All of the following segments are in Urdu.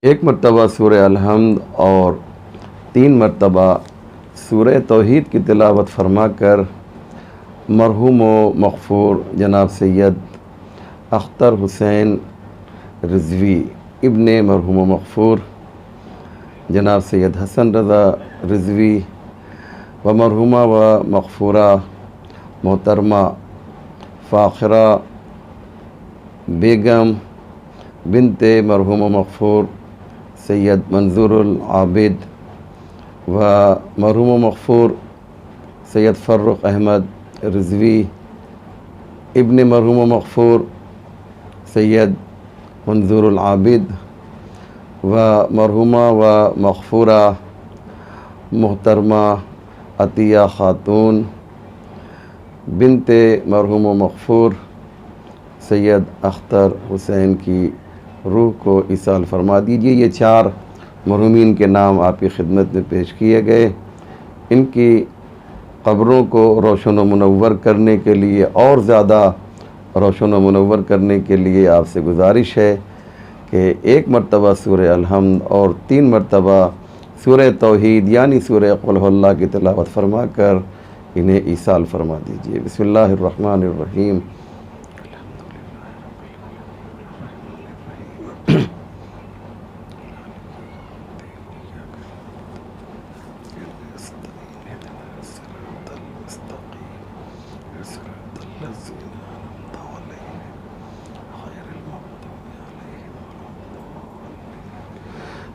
ایک مرتبہ سورہ الحمد اور 3 مرتبہ سورہ توحید کی تلاوت فرما کر مرحوم و مغفور جناب سید اختر حسین رضوی ابن مرحوم و مغفور جناب سید حسن رضا رضوی و مرحومہ و مغفورہ محترمہ فاخرہ بیگم بنت مرحوم و مغفور سید منظور العابد و مرحوم و مغفور سید فرخ احمد رضوی ابن مرحوم و مغفور سید منظور العابد و مرحومہ و مغفورہ محترمہ عطیہ خاتون بنت مرحوم و مغفور سید اختر حسین کی روح کو ایصال فرما دیجیے۔ یہ 4 مرحومین کے نام آپ کی خدمت میں پیش کیے گئے۔ ان کی قبروں کو روشن و منور کرنے کے لیے اور زیادہ روشن و منور کرنے کے لیے آپ سے گزارش ہے کہ 1 مرتبہ سورہ الحمد اور 3 مرتبہ سورہ توحید یعنی سورہ قل هو اللہ کی تلاوت فرما کر انہیں ایصال فرما دیجیے۔ بسم اللہ الرحمن الرحیم۔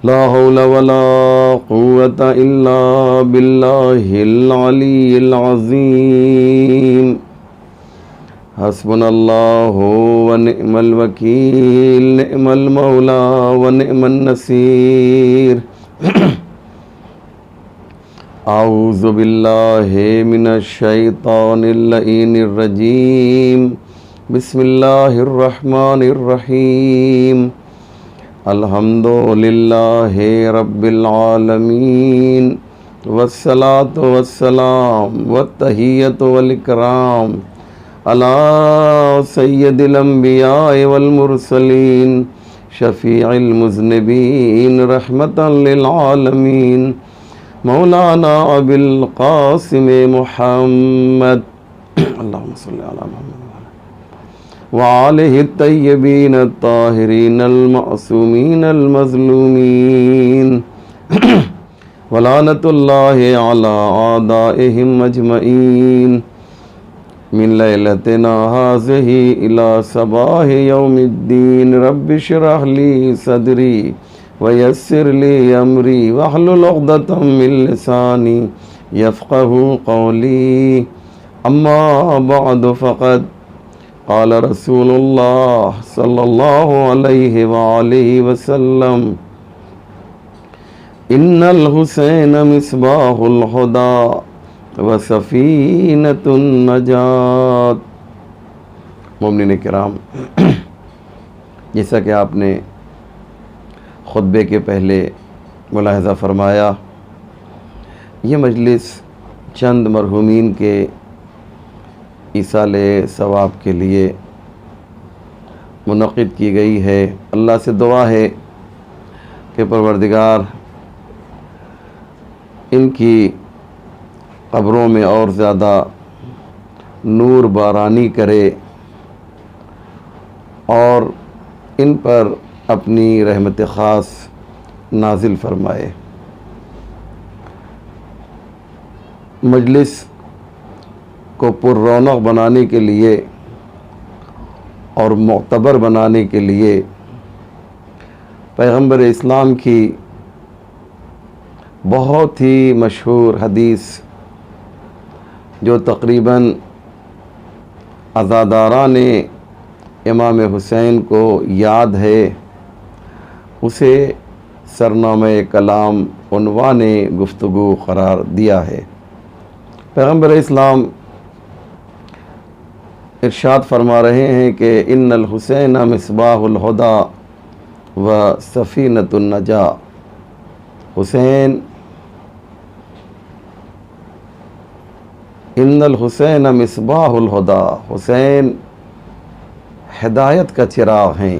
لا حول ولا قوة إلا بالله العلي العظيم حسبنا الله ونعم الوكيل نعم المولى ونعم النصير أعوذ بالله من الشيطان اللعين الرجيم بسم الله الرحمن الرحيم الحمد للہ رب العالمین والصلاة والسلام والتحیۃ والاکرام علی سید الانبیاء والمرسلین شفیع المذنبین رحمتا للعالمین مولانا ابی القاسم محمد اللہم صلی علی محمد وآلہ الطیبین الطاہرین المعصومین المظلومین ولعنۃ اللہ علی اعدائہم اجمعین من لیلتنا ہذہ الی صباح یوم الدین رب اشرح لی صدری ویسر لی امری واحلل عقدۃ من لسانی یفقہوا قولی اما بعد فقد قال رسول اللہ صلی اللہ علیہ وآلہ وسلم ان الحسین مصباح الہدی وسفینۃ النجات۔ مومنین کرام، جیسا کہ آپ نے خطبے کے پہلے ملاحظہ فرمایا، یہ مجلس چند مرحومین کے ایصال ثواب کے لیے منعقد کی گئی ہے۔ اللہ سے دعا ہے کہ پروردگار ان کی قبروں میں اور زیادہ نور بارانی کرے اور ان پر اپنی رحمت خاص نازل فرمائے۔ مجلس کو پر رونق بنانے کے لیے اور معتبر بنانے کے لیے پیغمبر اسلام کی بہت ہی مشہور حدیث جو تقریباً عزاداران امام حسین کو یاد ہے، اسے سرنامہ کلام عنوان گفتگو قرار دیا ہے۔ پیغمبر اسلام ارشاد فرما رہے ہیں کہ ان الحسین مصباح الہدی و سفینۃ النجاۃ۔ حسین ان الحسین مصباح الہدی، حسین ہدایت کا چراغ ہیں۔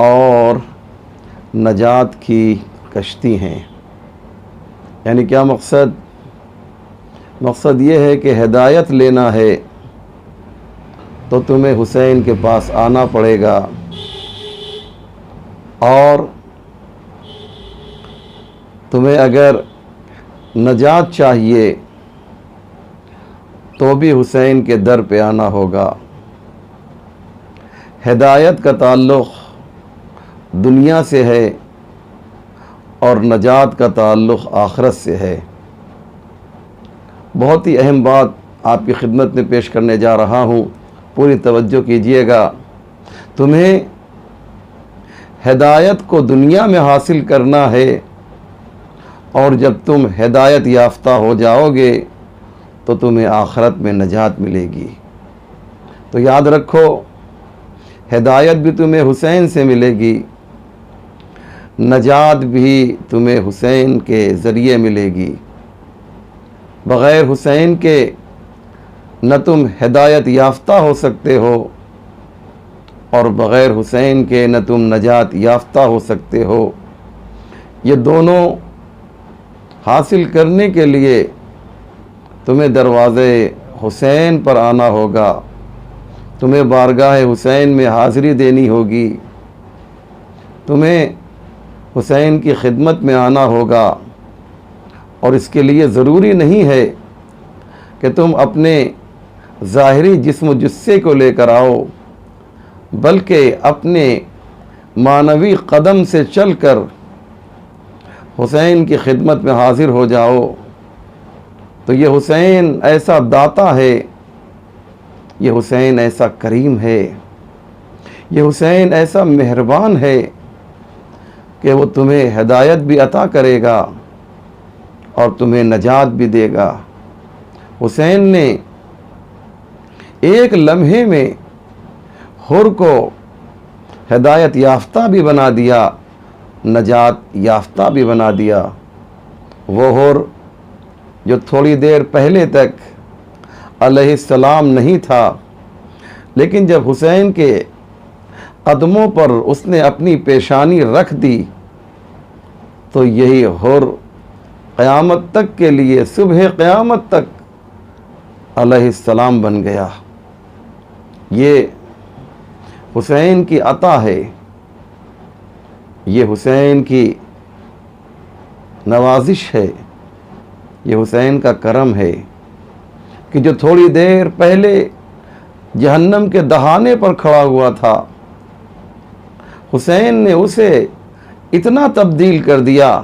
اور نجات کی کشتی ہیں۔ یعنی کیا مقصد؟ مقصد یہ ہے کہ ہدایت لینا ہے تو تمہیں حسین کے پاس آنا پڑے گا، اور تمہیں اگر نجات چاہیے تو بھی حسین کے در پہ آنا ہوگا۔ ہدایت کا تعلق دنیا سے ہے اور نجات کا تعلق آخرت سے ہے۔ بہت ہی اہم بات آپ کی خدمت میں پیش کرنے جا رہا ہوں، پوری توجہ کیجیے گا۔ تمہیں ہدایت کو دنیا میں حاصل کرنا ہے، اور جب تم ہدایت یافتہ ہو جاؤ گے تو تمہیں آخرت میں نجات ملے گی۔ تو یاد رکھو، ہدایت بھی تمہیں حسین سے ملے گی، نجات بھی تمہیں حسین کے ذریعے ملے گی۔ بغیر حسین کے نہ تم ہدایت یافتہ ہو سکتے ہو، اور بغیر حسین کے نہ تم نجات یافتہ ہو سکتے ہو۔ یہ دونوں حاصل کرنے کے لیے تمہیں دروازے حسین پر آنا ہوگا، تمہیں بارگاہ حسین میں حاضری دینی ہوگی، تمہیں حسین کی خدمت میں آنا ہوگا۔ اور اس کے لیے ضروری نہیں ہے کہ تم اپنے ظاہری جسم و جثے کو لے کر آؤ، بلکہ اپنے معنوی قدم سے چل کر حسین کی خدمت میں حاضر ہو جاؤ۔ تو یہ حسین ایسا داتا ہے، یہ حسین ایسا کریم ہے، یہ حسین ایسا مہربان ہے کہ وہ تمہیں ہدایت بھی عطا کرے گا اور تمہیں نجات بھی دے گا۔ حسین نے ایک لمحے میں حر کو ہدایت یافتہ بھی بنا دیا، نجات یافتہ بھی بنا دیا۔ وہ حر جو تھوڑی دیر پہلے تک علیہ السلام نہیں تھا، لیکن جب حسین کے قدموں پر اس نے اپنی پیشانی رکھ دی تو یہی حر قیامت تک کے لیے، صبح قیامت تک علیہ السلام بن گیا۔ یہ حسین کی عطا ہے، یہ حسین کی نوازش ہے، یہ حسین کا کرم ہے کہ جو تھوڑی دیر پہلے جہنم کے دہانے پر کھڑا ہوا تھا، حسین نے اسے اتنا تبدیل کر دیا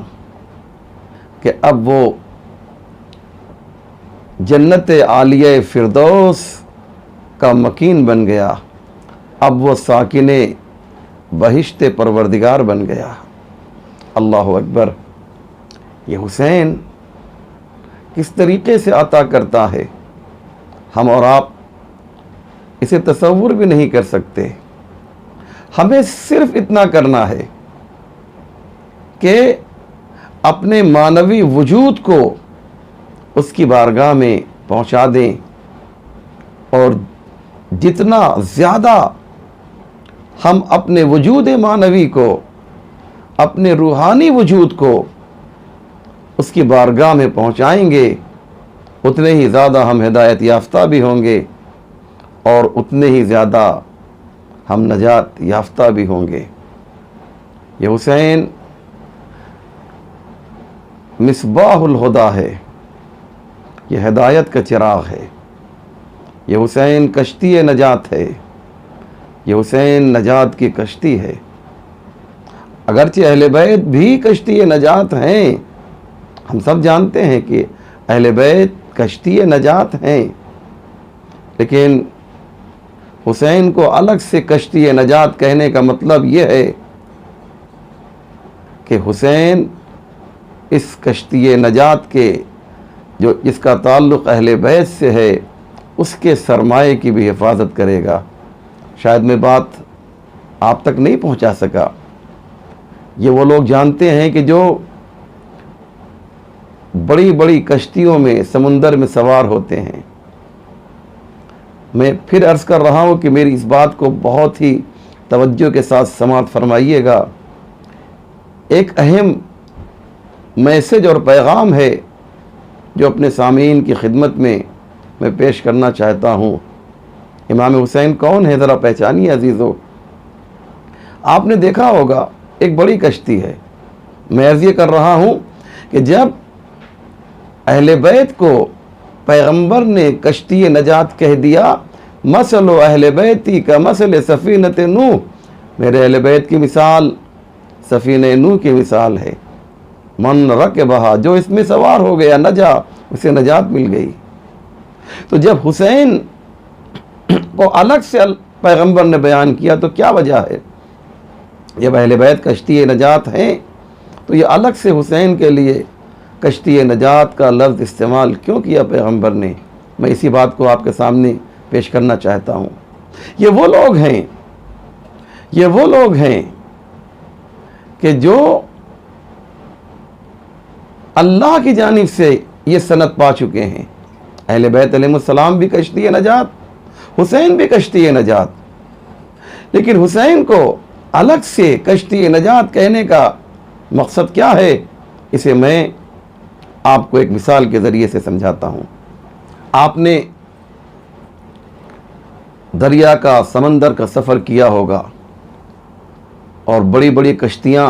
کہ اب وہ جنت عالیہ فردوس کا مکین بن گیا، اب وہ ساکن بہشت پروردگار بن گیا۔ اللہ اکبر! یہ حسین کس طریقے سے عطا کرتا ہے، ہم اور آپ اسے تصور بھی نہیں کر سکتے۔ ہمیں صرف اتنا کرنا ہے کہ اپنے معنوی وجود کو اس کی بارگاہ میں پہنچا دیں، اور جتنا زیادہ ہم اپنے وجود معنوی کو، اپنے روحانی وجود کو اس کی بارگاہ میں پہنچائیں گے، اتنے ہی زیادہ ہم ہدایت یافتہ بھی ہوں گے، اور اتنے ہی زیادہ ہم نجات یافتہ بھی ہوں گے۔ یہ حسین مصباح الہدیٰ ہے، یہ ہدایت کا چراغ ہے، یہ حسین کشتی نجات ہے، یہ حسین نجات کی کشتی ہے۔ اگرچہ اہل بیت بھی کشتی نجات ہیں، ہم سب جانتے ہیں کہ اہل بیت کشتی نجات ہیں، لیکن حسین کو الگ سے کشتی نجات کہنے کا مطلب یہ ہے کہ حسین اس کشتی نجات کے جو جس کا تعلق اہل بیت سے ہے، اس کے سرمایے کی بھی حفاظت کرے گا۔ شاید میں بات آپ تک نہیں پہنچا سکا۔ یہ وہ لوگ جانتے ہیں کہ جو بڑی بڑی کشتیوں میں سمندر میں سوار ہوتے ہیں، میں پھر عرض کر رہا ہوں کہ میری اس بات کو بہت ہی توجہ کے ساتھ سماعت فرمائیے گا. ایک اہم میسج اور پیغام ہے جو اپنے سامعین کی خدمت میں پیش کرنا چاہتا ہوں. امام حسین کون ہے ذرا پہچانیے عزیزو. آپ نے دیکھا ہوگا ایک بڑی کشتی ہے. میں عرض یہ کر رہا ہوں کہ جب اہل بیت کو پیغمبر نے کشتی نجات کہہ دیا، مثل اہل بیتی کا مثل سفینۃ نوح، میرے اہل بیت کی مثال سفینہ نوح کی مثال ہے. من رکبہا، جو اس میں سوار ہو گیا نجا، اسے نجات مل گئی. تو جب حسین کو الگ سے پیغمبر نے بیان کیا تو کیا وجہ ہے؟ جب اہل بیت کشتی نجات ہیں تو یہ الگ سے حسین کے لیے کشتی نجات کا لفظ استعمال کیوں کیا پیغمبر نے؟ میں اسی بات کو آپ کے سامنے پیش کرنا چاہتا ہوں. یہ وہ لوگ ہیں کہ جو اللہ کی جانب سے یہ سند پا چکے ہیں. اہل بیت علیہ السلام بھی کشتی نجات، حسین بھی کشتی نجات. لیکن حسین کو الگ سے کشتی نجات کہنے کا مقصد کیا ہے، اسے میں آپ کو ایک مثال کے ذریعے سے سمجھاتا ہوں. آپ نے دریا کا، سمندر کا سفر کیا ہوگا اور بڑی بڑی کشتیاں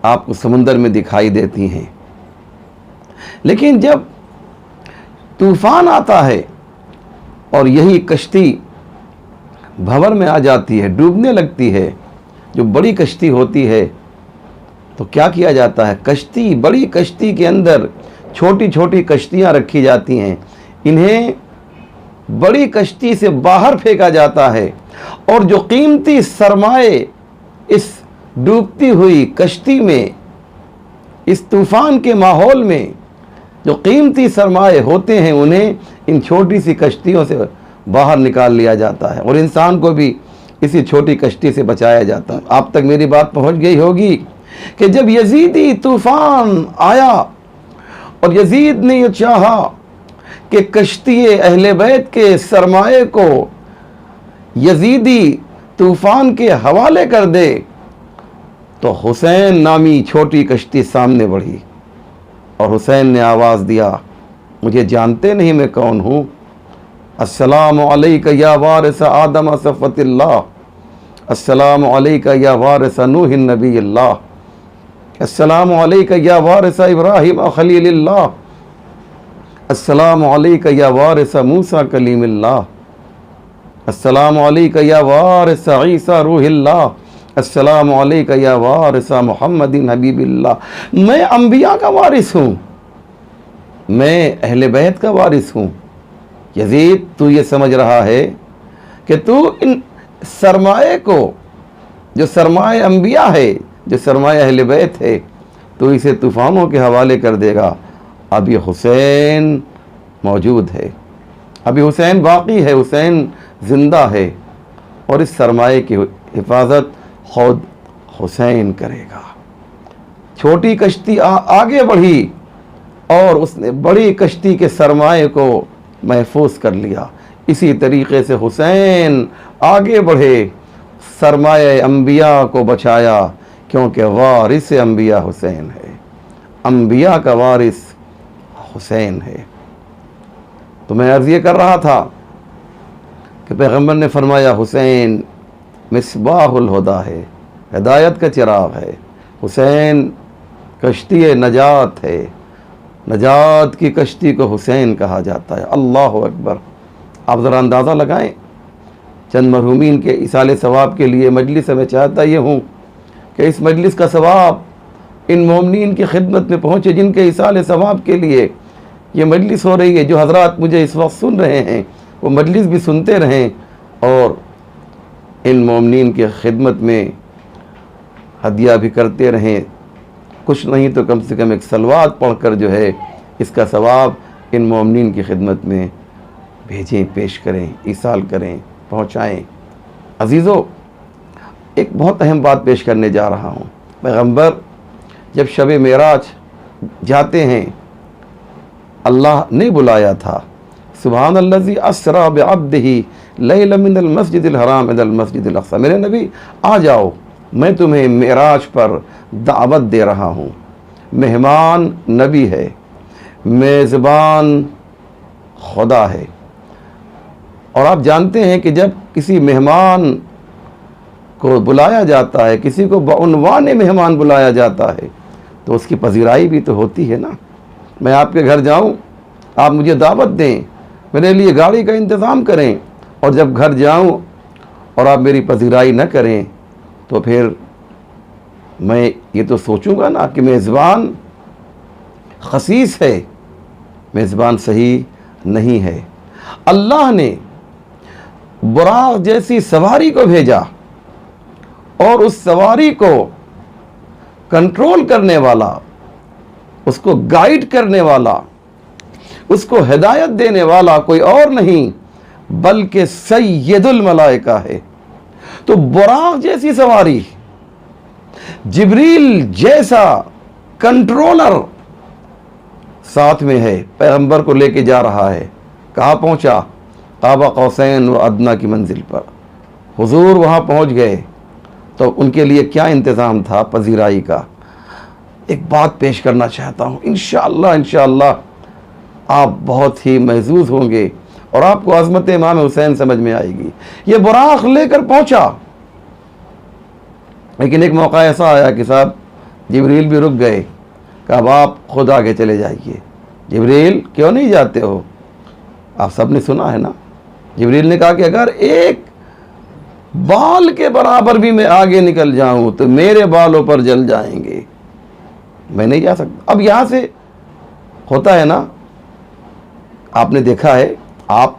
آپ کو سمندر میں دکھائی دیتی ہیں. لیکن جب طوفان آتا ہے اور یہی کشتی بھنور میں آ جاتی ہے، ڈوبنے لگتی ہے، جو بڑی کشتی ہوتی ہے، تو کیا کیا جاتا ہے؟ بڑی کشتی کے اندر چھوٹی چھوٹی کشتیاں رکھی جاتی ہیں. انہیں بڑی کشتی سے باہر پھینکا جاتا ہے اور جو قیمتی سرمائے اس ڈوبتی ہوئی کشتی میں، اس طوفان کے ماحول میں جو قیمتی سرمائے ہوتے ہیں، انہیں ان چھوٹی سی کشتیوں سے باہر نکال لیا جاتا ہے اور انسان کو بھی اسی چھوٹی کشتی سے بچایا جاتا ہے. آپ تک میری بات پہنچ گئی ہوگی کہ جب یزیدی طوفان آیا اور یزید نے یہ چاہا کہ کشتی اہل بیت کے سرمائے کو یزیدی طوفان کے حوالے کر دے، تو حسین نامی چھوٹی کشتی سامنے بڑھی اور حسین نے آواز دیا، مجھے جانتے نہیں میں کون ہوں؟ السلام علیکہ یا وارث آدم صفوت اللہ، السلام علیکہ یا وارث نوح النبی اللہ، السلام علیکہ یا وارث ابراہیم خلیل اللہ، السلام علیکہ یا وارث موسیٰ کلیم اللہ، السلام علیکہ یا وارث عیسیٰ روح اللہ، السلام علیکہ یا وارث محمد حبیب اللہ. میں انبیاء کا وارث ہوں، میں اہل بیت کا وارث ہوں. یزید تو یہ سمجھ رہا ہے کہ تو ان سرمائے کو، جو سرمائے انبیاء ہے، جو سرمائے اہل بیت ہے، تو اسے طوفانوں کے حوالے کر دے گا. ابھی حسین موجود ہے، ابھی حسین باقی ہے، حسین زندہ ہے اور اس سرمائے کی حفاظت خود حسین کرے گا. چھوٹی کشتی آگے بڑھی اور اس نے بڑی کشتی کے سرمائے کو محفوظ کر لیا. اسی طریقے سے حسین آگے بڑھے، سرمایہ انبیاء کو بچایا، کیونکہ وارث انبیاء حسین ہے، انبیاء کا وارث حسین ہے. تو میں عرض یہ کر رہا تھا کہ پیغمبر نے فرمایا حسین مصباح الہدیٰ ہے، ہدایت کا چراغ ہے. حسین کشتی نجات ہے، نجات کی کشتی کو حسین کہا جاتا ہے. اللہ اکبر. آپ ذرا اندازہ لگائیں، چند مرحومین کے ایصال ثواب کے لیے مجلس میں چاہتا یہ ہوں کہ اس مجلس کا ثواب ان مومنین کی خدمت میں پہنچے جن کے ایصال ثواب کے لیے یہ مجلس ہو رہی ہے. جو حضرات مجھے اس وقت سن رہے ہیں وہ مجلس بھی سنتے رہیں اور ان مومنین کی خدمت میں ہدیہ بھی کرتے رہیں. کچھ نہیں تو کم سے کم ایک صلوات پڑھ کر جو ہے اس کا ثواب ان مومنین کی خدمت میں بھیجیں، پیش کریں، ایصال کریں، پہنچائیں. عزیزو، ایک بہت اہم بات پیش کرنے جا رہا ہوں. پیغمبر جب شب معراج جاتے ہیں، اللہ نے بلایا تھا، سبحان الذی اسرا بعبدہ لیلا من المسجد الحرام الی المسجد الاقصی، میرے نبی آ جاؤ، میں تمہیں معراج پر دعوت دے رہا ہوں۔ مہمان نبی ہے، میزبان خدا ہے، اور آپ جانتے ہیں کہ جب کسی مہمان کو بلایا جاتا ہے، کسی کو بعنوان مہمان بلایا جاتا ہے، تو اس کی پذیرائی بھی تو ہوتی ہے نا۔ میں آپ کے گھر جاؤں، آپ مجھے دعوت دیں، میرے لیے گاڑی کا انتظام کریں، اور جب گھر جاؤں اور آپ میری پذیرائی نہ کریں، تو پھر میں یہ تو سوچوں گا نا کہ میزبان خسیس ہے، میزبان صحیح نہیں ہے۔ اللہ نے براق جیسی سواری کو بھیجا، اور اس سواری کو کنٹرول کرنے والا، اس کو گائیڈ کرنے والا، اس کو ہدایت دینے والا کوئی اور نہیں بلکہ سید الملائکہ ہے۔ تو براق جیسی سواری، جبریل جیسا کنٹرولر ساتھ میں ہے، پیغمبر کو لے کے جا رہا ہے۔ کہاں پہنچا؟ قاب قوسین و ادنیٰ کی منزل پر۔ حضور وہاں پہنچ گئے تو ان کے لیے کیا انتظام تھا پذیرائی کا۔ ایک بات پیش کرنا چاہتا ہوں، انشاءاللہ آپ بہت ہی محظوظ ہوں گے، اور آپ کو عظمت امام حسین سمجھ میں آئے گی۔ یہ براق لے کر پہنچا، لیکن ایک موقع ایسا آیا کہ صاحب جبریل بھی رک گئے کہ اب آپ خود آگے چلے جائیے۔ جبریل کیوں نہیں جاتے ہو؟ آپ سب نے سنا ہے نا، جبریل نے کہا کہ اگر ایک بال کے برابر بھی میں آگے نکل جاؤں تو میرے بالوں پر جل جائیں گے، میں نہیں جا سکتا۔ اب یہاں سے ہوتا ہے نا، آپ نے دیکھا ہے، آپ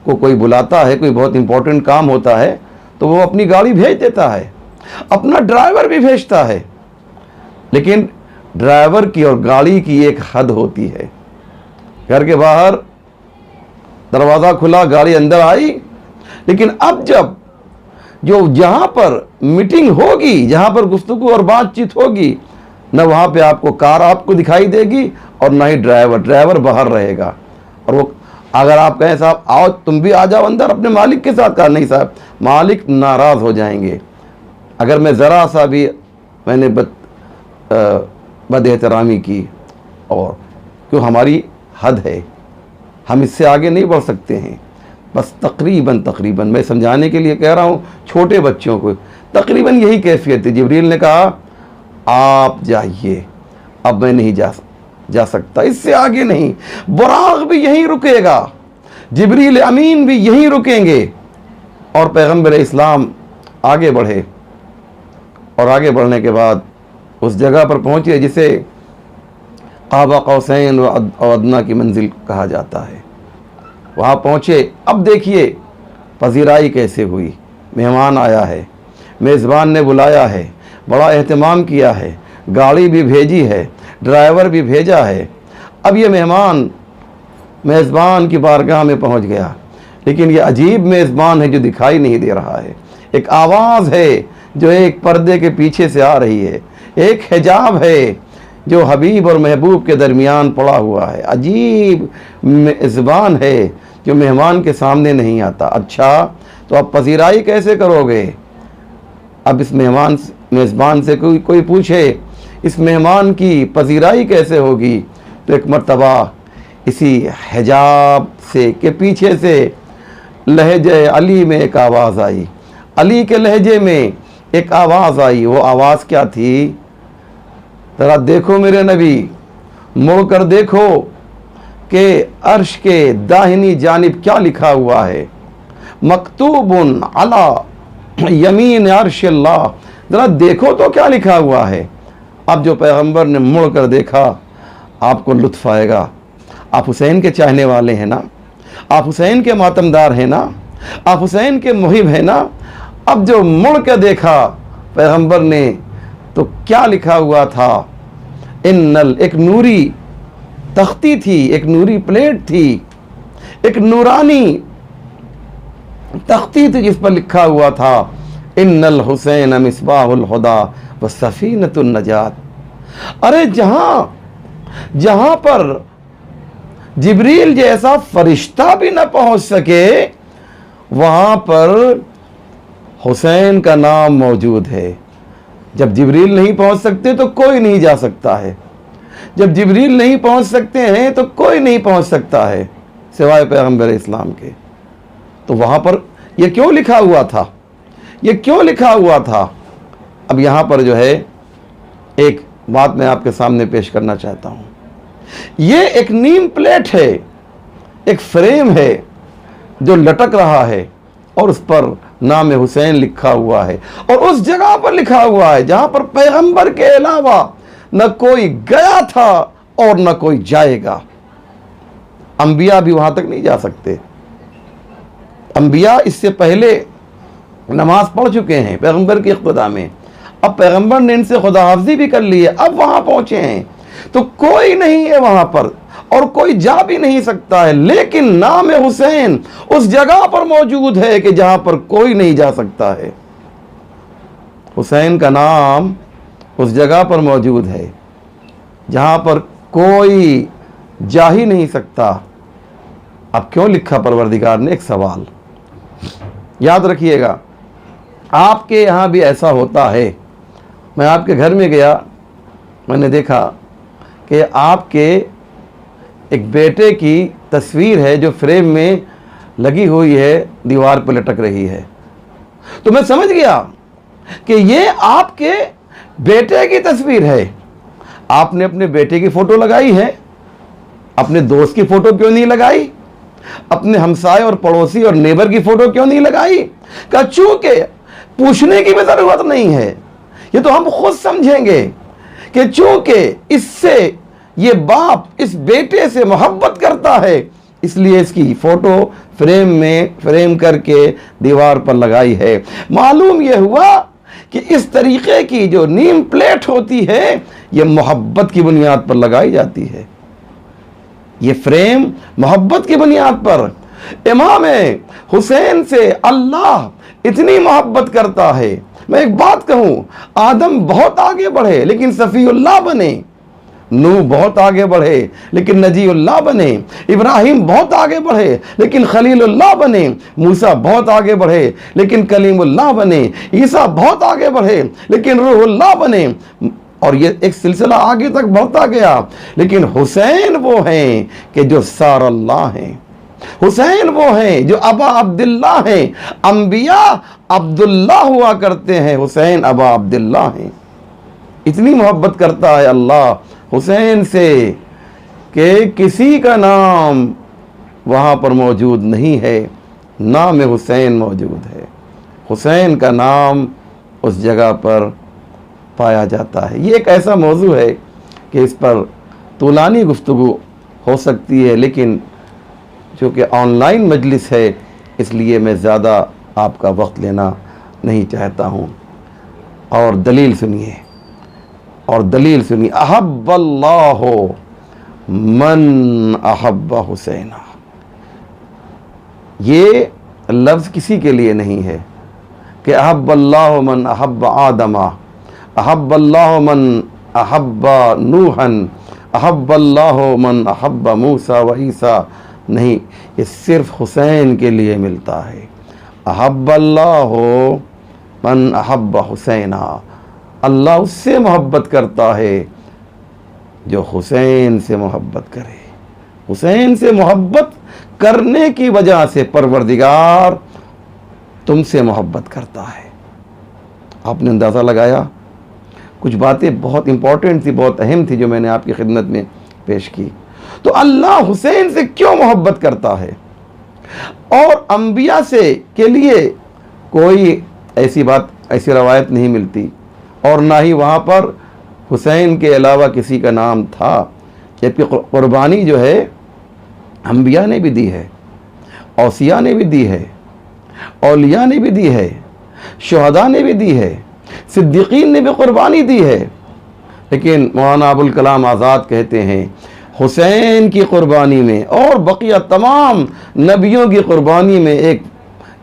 کو کوئی بلاتا ہے، کوئی بہت امپورٹنٹ کام ہوتا ہے تو وہ اپنی گاڑی بھیج دیتا ہے، اپنا ڈرائیور بھی بھیجتا ہے، لیکن ڈرائیور کی اور گاڑی کی ایک حد ہوتی ہے۔ گھر کے باہر دروازہ کھلا، گاڑی اندر آئی، لیکن اب جہاں پر میٹنگ ہوگی، جہاں پر گفتگو اور بات چیت ہوگی، نہ وہاں پہ آپ کو کار آپ کو دکھائی دے گی، اور نہ ہی ڈرائیور باہر رہے گا۔ اور وہ اگر آپ کہیں صاحب آؤ تم بھی آ جاؤ اندر اپنے مالک کے ساتھ، کہا نہیں صاحب، مالک ناراض ہو جائیں گے اگر میں ذرا سا بھی میں نے بد احترامی کی، اور کیوں ہماری حد ہے، ہم اس سے آگے نہیں بڑھ سکتے ہیں۔ بس تقریباً میں سمجھانے کے لیے کہہ رہا ہوں چھوٹے بچوں کو، تقریباً یہی کیفیت ہے۔ جبریل نے کہا آپ جائیے، اب میں نہیں جا سکتا، اس سے آگے نہیں۔ براق بھی یہیں رکے گا، جبریل امین بھی یہیں رکیں گے، اور پیغمبر اسلام آگے بڑھے، اور آگے بڑھنے کے بعد اس جگہ پر پہنچے جسے قاب قوسین و ادنیٰ کی منزل کہا جاتا ہے۔ وہاں پہنچے، اب دیکھیے پذیرائی کیسے ہوئی۔ مہمان آیا ہے، میزبان نے بلایا ہے، بڑا اہتمام کیا ہے، گاڑی بھی بھیجی ہے، ڈرائیور بھی بھیجا ہے۔ اب یہ مہمان میزبان کی بارگاہ میں پہنچ گیا، لیکن یہ عجیب میزبان ہے جو دکھائی نہیں دے رہا ہے۔ ایک آواز ہے جو ایک پردے کے پیچھے سے آ رہی ہے، ایک حجاب ہے جو حبیب اور محبوب کے درمیان پڑا ہوا ہے۔ عجیب میزبان ہے جو مہمان کے سامنے نہیں آتا۔ اچھا تو اب پذیرائی کیسے کرو گے؟ اب اس میزبان سے کوئی پوچھے اس مہمان کی پذیرائی کیسے ہوگی، تو ایک مرتبہ اسی حجاب سے کے پیچھے سے لہجے علی میں ایک آواز آئی، علی کے لہجے میں ایک آواز آئی۔ وہ آواز کیا تھی؟ ذرا دیکھو میرے نبی، مڑ کر دیکھو کہ عرش کے داہنی جانب کیا لکھا ہوا ہے، مکتوب علی یمین عرش اللہ۔ ذرا دیکھو تو کیا لکھا ہوا ہے۔ اب جو پیغمبر نے مڑ کر دیکھا، آپ کو لطف آئے گا۔ آپ حسین کے چاہنے والے ہیں نا، آپ حسین کے ماتمدار ہیں نا، آپ حسین کے محب ہیں نا۔ اب جو مڑ کے دیکھا پیغمبر نے تو کیا لکھا ہوا تھا؟ ایک نوری تختی تھی، ایک نوری پلیٹ تھی، ایک نورانی تختی تھی جس پر لکھا ہوا تھا ان الحسین مصباح الہدی و سفینۃ النجات۔ ارے جہاں پر جبریل جیسا فرشتہ بھی نہ پہنچ سکے وہاں پر حسین کا نام موجود ہے۔ جب جبریل نہیں پہنچ سکتے تو کوئی نہیں جا سکتا ہے، جب جبریل نہیں پہنچ سکتے ہیں تو کوئی نہیں پہنچ سکتا ہے سوائے پیغمبر اسلام کے۔ تو وہاں پر یہ کیوں لکھا ہوا تھا، یہ کیوں لکھا ہوا تھا؟ اب یہاں پر جو ہے ایک بات میں آپ کے سامنے پیش کرنا چاہتا ہوں۔ یہ ایک نیم پلیٹ ہے، ایک فریم ہے جو لٹک رہا ہے اور اس پر نام حسین لکھا ہوا ہے، اور اس جگہ پر لکھا ہوا ہے جہاں پر پیغمبر کے علاوہ نہ کوئی گیا تھا اور نہ کوئی جائے گا۔ انبیاء بھی وہاں تک نہیں جا سکتے۔ انبیاء اس سے پہلے نماز پڑھ چکے ہیں پیغمبر کی اقتداء میں، اب پیغمبر نے ان سے خدا حافظی بھی کر لی ہے، اب وہاں پہنچے ہیں، تو کوئی نہیں ہے وہاں پر اور کوئی جا بھی نہیں سکتا ہے، لیکن نام حسین اس جگہ پر موجود ہے کہ جہاں پر کوئی نہیں جا سکتا ہے۔ حسین کا نام اس جگہ پر موجود ہے جہاں پر کوئی جا ہی نہیں سکتا۔ اب کیوں لکھا پروردگار نے؟ ایک سوال یاد رکھیے گا، آپ کے یہاں بھی ایسا ہوتا ہے۔ میں آپ کے گھر میں گیا، میں نے دیکھا کہ آپ کے ایک بیٹے کی تصویر ہے جو فریم میں لگی ہوئی ہے، دیوار پہ لٹک رہی ہے، تو میں سمجھ گیا کہ یہ آپ کے بیٹے کی تصویر ہے۔ آپ نے اپنے بیٹے کی فوٹو لگائی ہے، اپنے دوست کی فوٹو کیوں نہیں لگائی؟ اپنے ہمسائے اور پڑوسی اور نیبر کی فوٹو کیوں نہیں لگائی؟ کہ چونکہ پوچھنے کی بھی ضرورت نہیں ہے، یہ تو ہم خود سمجھیں گے کہ چونکہ اس سے یہ باپ اس بیٹے سے محبت کرتا ہے، اس لیے اس کی فوٹو فریم کر کے دیوار پر لگائی ہے۔ معلوم یہ ہوا کہ اس طریقے کی جو نیم پلیٹ ہوتی ہے یہ محبت کی بنیاد پر لگائی جاتی ہے، یہ فریم محبت کی بنیاد پر۔ امام حسین سے اللہ اتنی محبت کرتا ہے۔ میں ایک بات کہوں، آدم بہت آگے بڑھے لیکن صفی اللہ بنے، نوح بہت آگے بڑھے لیکن نجی اللہ بنے، ابراہیم بہت آگے بڑھے لیکن خلیل اللہ بنے، موسیٰ بہت آگے بڑھے لیکن کلیم اللہ بنے، عیسیٰ بہت آگے بڑھے لیکن روح اللہ بنے، اور یہ ایک سلسلہ آگے تک بڑھتا گیا۔ لیکن حسین وہ ہیں کہ جو سار اللہ ہیں، حسین وہ ہیں جو ابا عبداللہ ہیں۔ انبیاء عبداللہ ہوا کرتے ہیں، حسین ابا عبداللہ ہیں۔ اتنی محبت کرتا ہے اللہ حسین سے کہ کسی کا نام وہاں پر موجود نہیں ہے، نام حسین موجود ہے۔ حسین کا نام اس جگہ پر پایا جاتا ہے۔ یہ ایک ایسا موضوع ہے کہ اس پر طولانی گفتگو ہو سکتی ہے، لیکن چونکہ آن لائن مجلس ہے اس لیے میں زیادہ آپ کا وقت لینا نہیں چاہتا ہوں۔ اور دلیل سنیے، اور دلیل سنیے، احب اللہ من احب حسین۔ یہ لفظ کسی کے لیے نہیں ہے کہ احب اللہ من احب آدم، احب اللہ من احب نوحا، احب اللہ من احب موسیٰ و عیسیٰ، نہیں، یہ صرف حسین کے لیے ملتا ہے۔ احب اللہ من احب حسین، اللہ اس سے محبت کرتا ہے جو حسین سے محبت کرے۔ حسین سے محبت کرنے کی وجہ سے پروردگار تم سے محبت کرتا ہے۔ آپ نے اندازہ لگایا؟ کچھ باتیں بہت امپورٹنٹ تھی، بہت اہم تھی جو میں نے آپ کی خدمت میں پیش کی۔ تو اللہ حسین سے کیوں محبت کرتا ہے؟ اور انبیاء سے کے لیے کوئی ایسی بات، ایسی روایت نہیں ملتی، اور نہ ہی وہاں پر حسین کے علاوہ کسی کا نام تھا، جبکہ قربانی جو ہے انبیاء نے بھی دی ہے، اوصیاء نے بھی دی ہے، اولیاء نے بھی دی ہے، شہداء نے بھی دی ہے، صدیقین نے بھی قربانی دی ہے۔ لیکن مولانا ابوالکلام آزاد کہتے ہیں حسین کی قربانی میں اور بقیہ تمام نبیوں کی قربانی میں ایک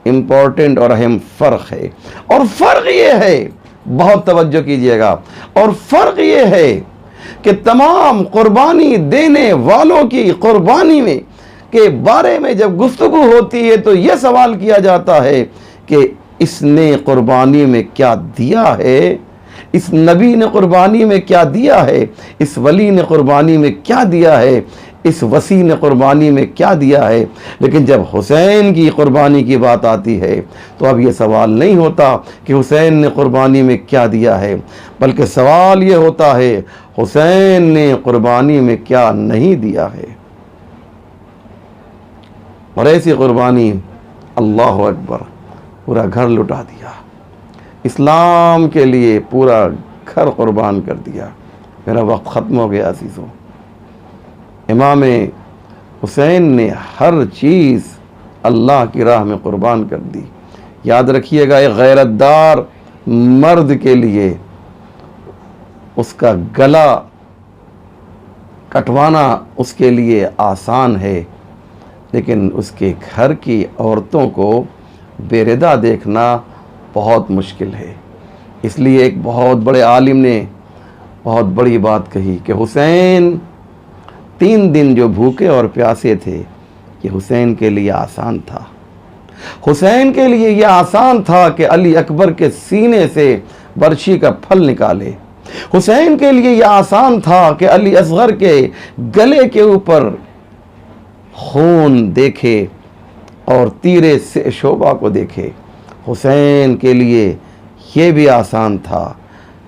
امپورٹنٹ اور اہم فرق ہے، اور فرق یہ ہے، بہت توجہ کیجئے گا، اور فرق یہ ہے کہ تمام قربانی دینے والوں کی قربانی میں کے بارے میں جب گفتگو ہوتی ہے تو یہ سوال کیا جاتا ہے کہ اس نے قربانی میں کیا دیا ہے، اس نبی نے قربانی میں کیا دیا ہے، اس ولی نے قربانی میں کیا دیا ہے، اس وسیع نے قربانی میں کیا دیا ہے۔ لیکن جب حسین کی قربانی کی بات آتی ہے تو اب یہ سوال نہیں ہوتا کہ حسین نے قربانی میں کیا دیا ہے، بلکہ سوال یہ ہوتا ہے حسین نے قربانی میں کیا نہیں دیا ہے۔ اور ایسی قربانی، اللہ اکبر، پورا گھر لٹا دیا، اسلام کے لیے پورا گھر قربان کر دیا۔ میرا وقت ختم ہو گیا عزیزوں۔ امام حسین نے ہر چیز اللہ کی راہ میں قربان کر دی۔ یاد رکھیے گا، ایک غیرت دار مرد کے لیے اس کا گلا کٹوانا اس کے لیے آسان ہے، لیکن اس کے گھر کی عورتوں کو بے ردا دیکھنا بہت مشکل ہے۔ اس لیے ایک بہت بڑے عالم نے بہت بڑی بات کہی کہ حسین 3 دن جو بھوکے اور پیاسے تھے، یہ حسین کے لیے آسان تھا۔ حسین کے لیے یہ آسان تھا کہ علی اکبر کے سینے سے برچھی کا پھل نکالے۔ حسین کے لیے یہ آسان تھا کہ علی اصغر کے گلے کے اوپر خون دیکھے اور تیرے سے شعبہ کو دیکھے۔ حسین کے لیے یہ بھی آسان تھا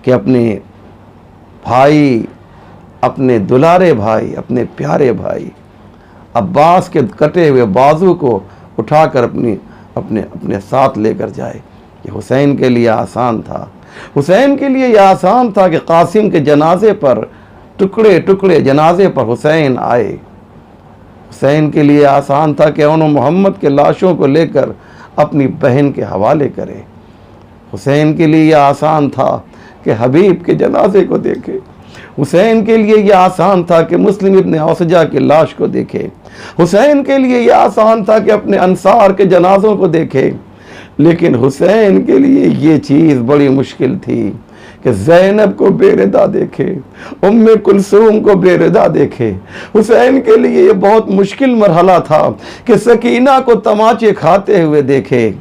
کہ اپنے بھائی، اپنے دلارے بھائی، اپنے پیارے بھائی عباس کے کٹے ہوئے بازو کو اٹھا کر اپنے ساتھ لے کر جائے۔ یہ حسین کے لیے آسان تھا۔ حسین کے لیے یہ آسان تھا کہ قاسم کے جنازے پر ٹکڑے ٹکڑے جنازے پر حسین آئے۔ حسین کے لیے آسان تھا کہ انہوں محمد کے لاشوں کو لے کر اپنی بہن کے حوالے کرے۔ حسین کے لیے یہ آسان تھا کہ حبیب کے جنازے کو دیکھے۔ حسین کے لیے یہ آسان تھا کہ مسلم ابن اوسجہ کی لاش کو دیکھے۔ حسین کے لیے یہ آسان تھا کہ اپنے انصار کے جنازوں کو دیکھے۔ لیکن حسین کے لیے یہ چیز بڑی مشکل تھی کہ زینب کو بے ردا دیکھے، ام کلثوم کو بے ردا دیکھے۔ حسین کے لیے یہ بہت مشکل مرحلہ تھا کہ سکینہ کو تماچے کھاتے ہوئے دیکھے۔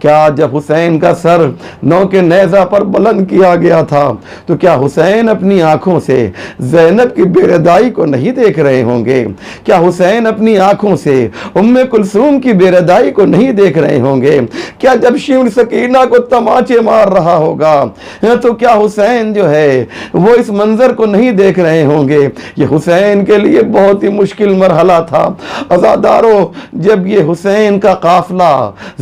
کیا جب حسین کا سر نوک نیزہ پر بلند کیا گیا تھا تو کیا حسین اپنی آنکھوں سے زینب کی بے ردائی کو نہیں دیکھ رہے ہوں گے؟ کیا حسین اپنی آنکھوں سے ام کلثوم کی بے ردائی کو نہیں دیکھ رہے ہوں گے؟ کیا جب شیون سکینہ کو تماچے مار رہا ہوگا تو کیا حسین جو ہے وہ اس منظر کو نہیں دیکھ رہے ہوں گے؟ یہ حسین کے لیے بہت ہی مشکل مرحلہ تھا۔ عزادارو، جب یہ حسین کا قافلہ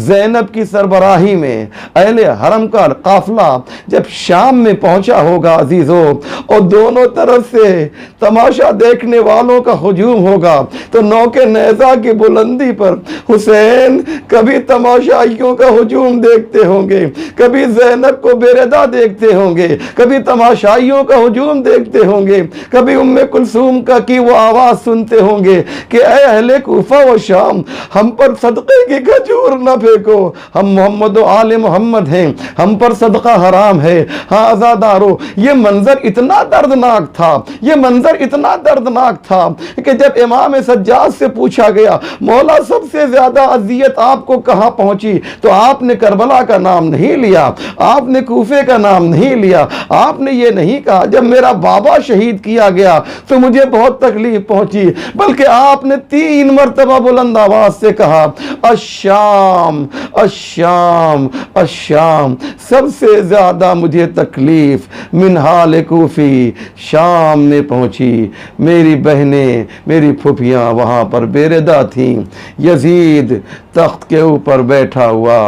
زینب کی سربراہی میں اہل حرم کا قافلہ جب شام میں پہنچا ہوگا عزیزو، اور دونوں طرف سے تماشا دیکھنے والوں کا ہجوم ہوگا، تو نوک نیزہ کی بلندی پر حسین کبھی تماشائیوں کا ہجوم دیکھتے ہوں گے، کبھی زینب کو بے ردا دیکھتے ہوں گے، کبھی تماشائیوں کا ہجوم دیکھتے ہوں گے، کبھی ام کلثوم کا کی وہ آواز سنتے ہوں گے کہ اے اہل کوفہ و شام، ہم پر صدقے کی کھجور نہ پھینکو، ہم محمد و آل محمد ہیں، ہم پر صدقہ حرام ہے۔ ہاں عزادارو، یہ منظر اتنا دردناک تھا، یہ منظر اتنا دردناک تھا کہ جب امام سجاد سے پوچھا گیا مولا سب سے زیادہ اذیت آپ کو کہاں پہنچی، تو آپ نے کربلا کا نام نہیں لیا، آپ نے کوفے کا نام نہیں لیا، آپ نے یہ نہیں کہا جب میرا بابا شہید کیا گیا تو مجھے بہت تکلیف پہنچی، بلکہ آپ نے 3 مرتبہ بلند آواز سے کہا الشام الشام الشام، سب سے زیادہ مجھے تکلیف من حال کوفی، شام میں پہنچی۔ میری بہنیں، میری پھوپھیاں وہاں پر بے ردا تھیں، یزید تخت کے اوپر بیٹھا ہوا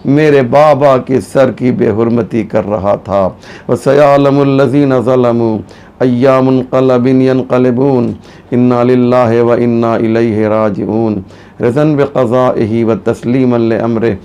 میرے بابا کے سر کی بے حرمتی کر رہا تھا۔ وَسَيَعْلَمُ الَّذِينَ ظَلَمُوا أَيَّ مُنْقَلَبٍ يَنْقَلِبُونَ إِنَّا لِلَّهِ وَإِنَّا إِلَيْهِ رَاجِعُونَ رضا بقضائه وتسلیما لأمره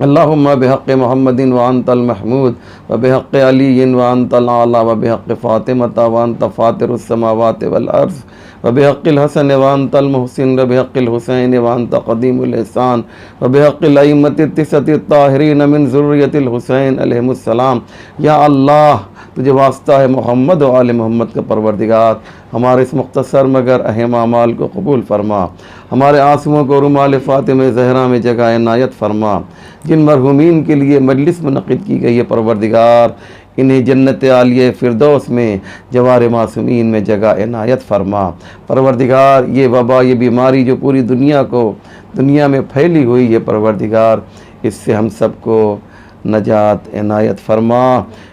اللهم بحق محمد وانت المحمود وبحق علی وانت العلا وبحق فاطمة وانت فاطر السماوات والارض وبحق الحسن وانت المحسن وبحق الحسین وانت قدیم الاحسان وبحق الائمة التسعة الطاہرین من ذریة الحسین علیہم السلام۔ یا اللہ، تجھے واسطہ ہے محمد و آل محمد کا پروردگار، ہمارے اس مختصر مگر اہم اعمال کو قبول فرما، ہمارے آنسوؤں کو رومال فاطمہ زہرا میں جگہ عنایت فرما، جن مرحومین کے لیے مجلس منعقد کی گئی ہے پروردگار انہیں جنت عالیہ فردوس میں جوار معصومین میں جگہ عنایت فرما۔ پروردگار یہ وبا، یہ بیماری جو پوری دنیا میں پھیلی ہوئی ہے پروردگار، اس سے ہم سب کو نجات عنایت فرما۔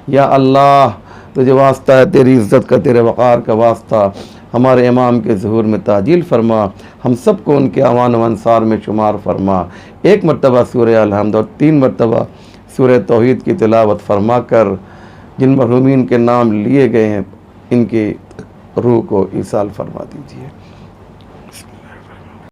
یا اللہ تجھے واسطہ ہے تیری عزت کا، تیرے وقار کا واسطہ، ہمارے امام کے ظہور میں تعجیل فرما، ہم سب کو ان کے اعوان و انصار میں شمار فرما۔ ایک مرتبہ سورہ الحمد اور 3 مرتبہ سورہ توحید کی تلاوت فرما کر جن مرحومین کے نام لیے گئے ہیں ان کی روح کو ایصال فرما دیجیے۔